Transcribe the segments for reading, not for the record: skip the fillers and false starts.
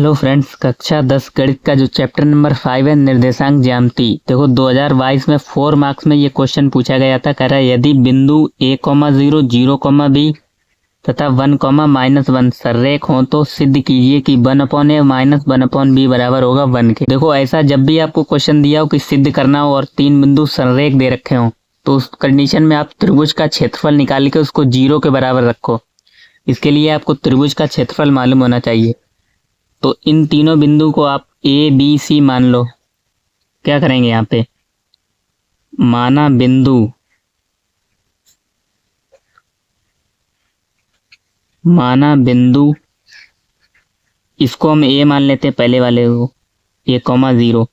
Hello friends, कक्षा 10 गणित का जो चैप्टर नंबर 5 है निर्देशांक ज्यामिति। देखो 2022 में 4 मार्क्स में ये क्वेश्चन पूछा गया था। कह रहा है यदि बिंदु a,0 0,b तथा 1,-1 सररेख हो तो सिद्ध कीजिए कि 1/a माइनस 1/b बराबर होगा 1 के। देखो ऐसा जब भी आपको क्वेश्चन दिया हो कि सिद्ध करना हो और 3 बिंदु सररेख दे रखे हो तो उस कंडीशन में आप त्रिभुज का क्षेत्रफल निकाल के उसको 0 के बराबर रखो। इसके लिए आपको त्रिभुज का क्षेत्रफल मालूम होना चाहिए। तो इन तीनों बिंदु को आप ए बी सी मान लो। क्या करेंगे यहाँ पे, माना बिंदु इसको हम ए मान लेते हैं, पहले वाले को a,0।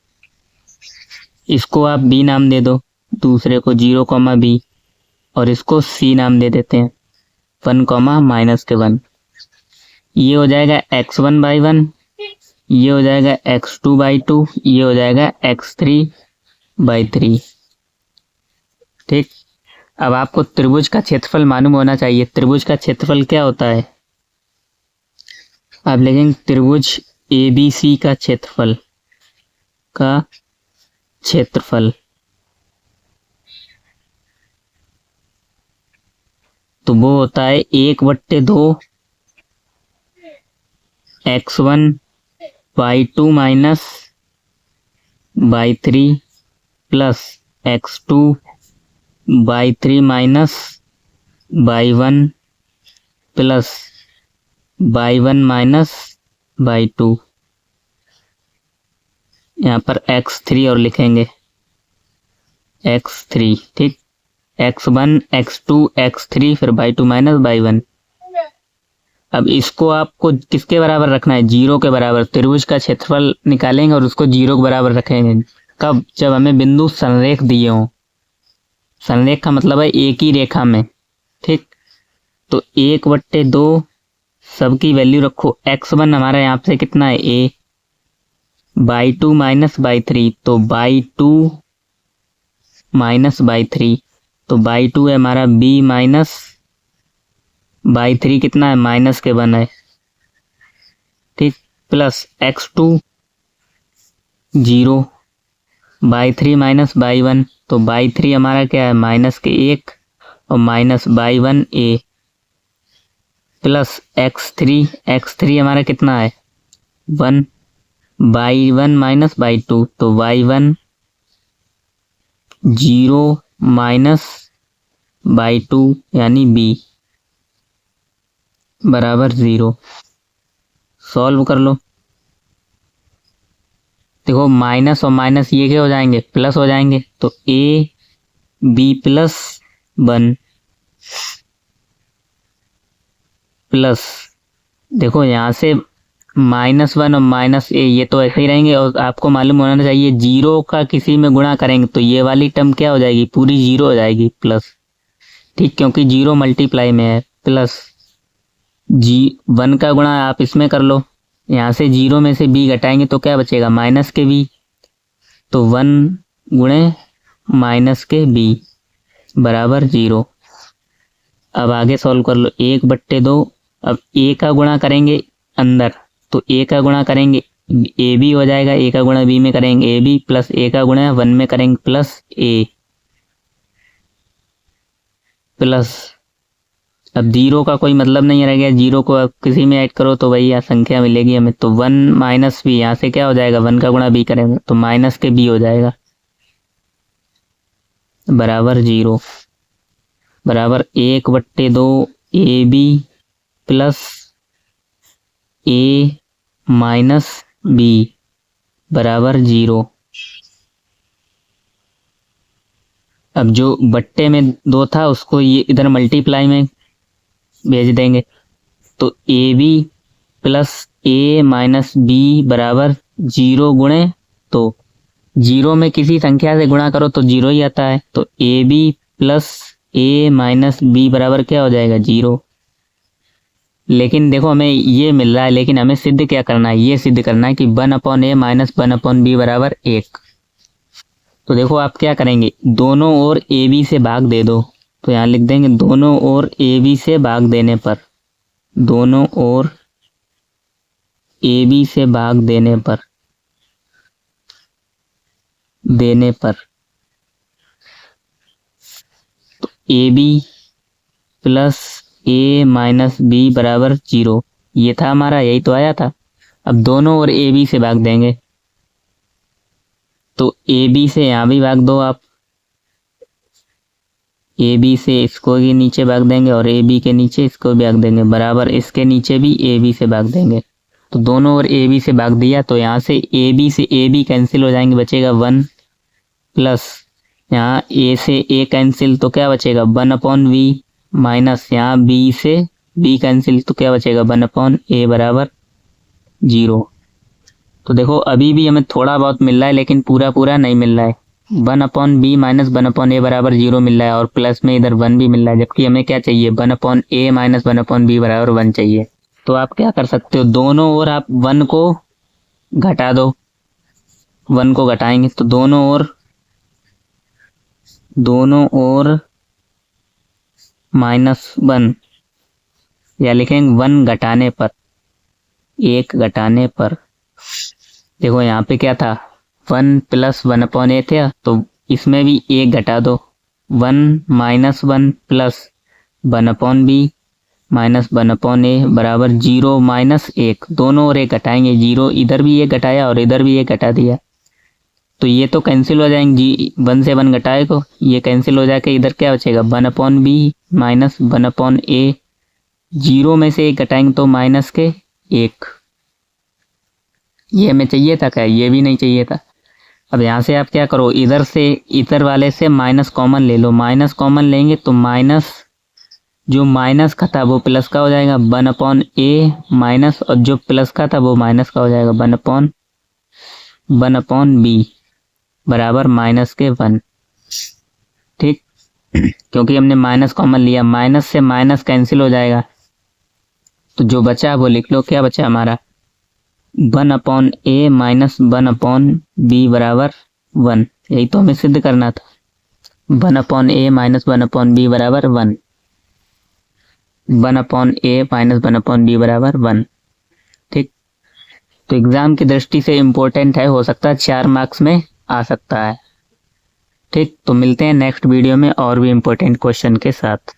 इसको आप बी नाम दे दो, दूसरे को 0,b और इसको सी नाम दे देते हैं 1,-1। ये हो जाएगा x1/1, ये हो जाएगा x2/2, ये हो जाएगा x3/3। ठीक, अब आपको त्रिभुज का क्षेत्रफल मालूम होना चाहिए। त्रिभुज का क्षेत्रफल क्या होता है, आप लिखेंगे त्रिभुज ABC का क्षेत्रफल तो वो होता है 1/2 x1/2 minus y3 plus x2/3 minus y1 plus y1 minus y2। यहाँ पर x3 और लिखेंगे x3। ठीक, x1 x2 x3 फिर y2 माइनस y1। अब इसको आपको किसके बराबर रखना है, 0 के बराबर। त्रिभुज का क्षेत्रफल निकालेंगे और उसको 0 के बराबर रखेंगे। कब, जब हमें बिंदु संरेख दिए हों। संरेख का मतलब है एक ही रेखा में। ठीक, तो 1/2 सबकी वैल्यू रखो। x1 हमारा यहाँ से कितना है a, y2 माइनस y3 तो y2 माइनस y3 तो y2 है हमारा b माइनस y3 कितना है -1 है। ठीक, plus x2 0, y3 minus y1 तो y3 हमारा क्या है -1 और minus y1 a plus x3 हमारा कितना है 1, y1 माइनस y2 तो y1 0 माइनस y2 यानी b बराबर 0। सॉल्व कर लो। देखो माइनस और माइनस ये क्या हो जाएंगे, प्लस हो जाएंगे। तो a b प्लस 1 प्लस, देखो यहाँ से -1 और -a ये तो ऐसे ही रहेंगे। और आपको मालूम होना चाहिए 0 का किसी में गुणा करेंगे तो ये वाली टर्म क्या हो जाएगी, पूरी 0 हो जाएगी प्लस। ठीक, क्योंकि 0 मल्टीप्लाई में है। प्लस 1 का गुणा आप इसमें कर लो। यहाँ से 0 में से b घटाएंगे तो क्या बचेगा, माइनस के b तो 1 गुणे माइनस के b बराबर 0। अब आगे सॉल्व कर लो। 1/2, अब a का गुणा करेंगे अंदर तो a का गुणा करेंगे ab हो जाएगा, a का गुणा b में करेंगे ab प्लस a का गुणा 1 में करेंगे प्लस a प्लस, अब 0 का कोई मतलब नहीं रह गया। 0 को अब किसी में ऐड करो तो वही संख्या मिलेगी हमें। तो 1 माइनस b, यहाँ से क्या हो जाएगा 1 का गुणा b करेंगे तो माइनस के b हो जाएगा बराबर 0 बराबर 1/2 ab plus a minus b बराबर 0। अब जो बट्टे में 2 था उसको ये इधर मल्टीप्लाई में भेज देंगे तो ab plus a minus b बराबर 0 गुणे, तो 0 में किसी संख्या से गुणा करो तो 0 ही आता है। तो ab plus a minus b बराबर क्या हो जाएगा 0। लेकिन देखो हमें ये मिल रहा है, लेकिन हमें सिद्ध क्या करना है, ये सिद्ध करना है कि 1/a माइनस 1/b बराबर 1। तो देखो आप क्या करेंगे, दोनों ओर ab से भाग दे दो। तो यहाँ लिख देंगे दोनों ओर ab से भाग देने पर, दोनों ओर ए बी से भाग देने पर तो a b plus a minus b बराबर 0, ये था हमारा, यही तो आया था। अब दोनों ओर ए बी से भाग देंगे तो ए बी से यहाँ भी भाग दो आप, ए बी से इसको भी नीचे भाग देंगे और ए बी के नीचे इसको भी भाग देंगे, बराबर इसके नीचे भी ए बी से भाग देंगे। तो दोनों ओर ए बी से भाग दिया तो यहाँ से ए बी से ए बी कैंसिल हो जाएंगे, बचेगा 1 प्लस यहाँ ए से ए कैंसिल तो क्या बचेगा 1/v माइनस यहाँ बी से बी कैंसिल तो क्या बचेगा 1/a बराबर 0। तो देखो अभी भी हमें थोड़ा बहुत मिल रहा है लेकिन पूरा पूरा नहीं मिल रहा है। 1/b माइनस 1/a बराबर 0 मिल रहा है और प्लस में इधर 1 भी मिल रहा है, जबकि हमें क्या चाहिए 1/a माइनस 1/b बराबर 1 चाहिए। तो आप क्या कर सकते हो, दोनों ओर आप 1 को घटा दो, 1 को घटाएंगे तो दोनों ओर -1 या लिखेंगे 1 घटाने पर, 1 घटाने पर। देखो यहाँ पे क्या था 1 प्लस 1/a था तो इसमें भी 1 घटा दो, 1 minus 1 plus 1/b minus 1/a बराबर 0 माइनस 1, दोनों ओर 1 घटाएंगे, 0 इधर भी 1 घटाया और इधर भी 1 घटा दिया तो ये तो कैंसिल हो जाएंगे, 1 से 1 घटाए को ये कैंसिल हो जाके इधर क्या बचेगा 1/b माइनस 1/a, 0 में से 1 घटाएंगे तो माइनस के 1, ये हमें चाहिए था क्या, ये भी नहीं चाहिए था। अब यहाँ से आप क्या करो, इधर से इधर वाले से माइनस कॉमन ले लो, माइनस कॉमन लेंगे तो माइनस जो माइनस का था वो प्लस का हो जाएगा 1/a माइनस, और जो प्लस का था वो माइनस का हो जाएगा 1/b बराबर माइनस के 1। ठीक, क्योंकि हमने माइनस कॉमन लिया, माइनस से माइनस कैंसिल हो जाएगा तो जो बचा वो लिख लो, क्या बचा हमारा 1/a माइनस 1/b बराबर 1, यही तो हमें सिद्ध करना था, 1/a माइनस 1/b बराबर 1, 1/a माइनस 1/b बराबर 1। ठीक, तो एग्जाम की दृष्टि से इम्पोर्टेंट है, हो सकता है 4 मार्क्स में आ सकता है। ठीक, तो मिलते हैं नेक्स्ट वीडियो में और भी इम्पोर्टेंट क्वेश्चन के साथ।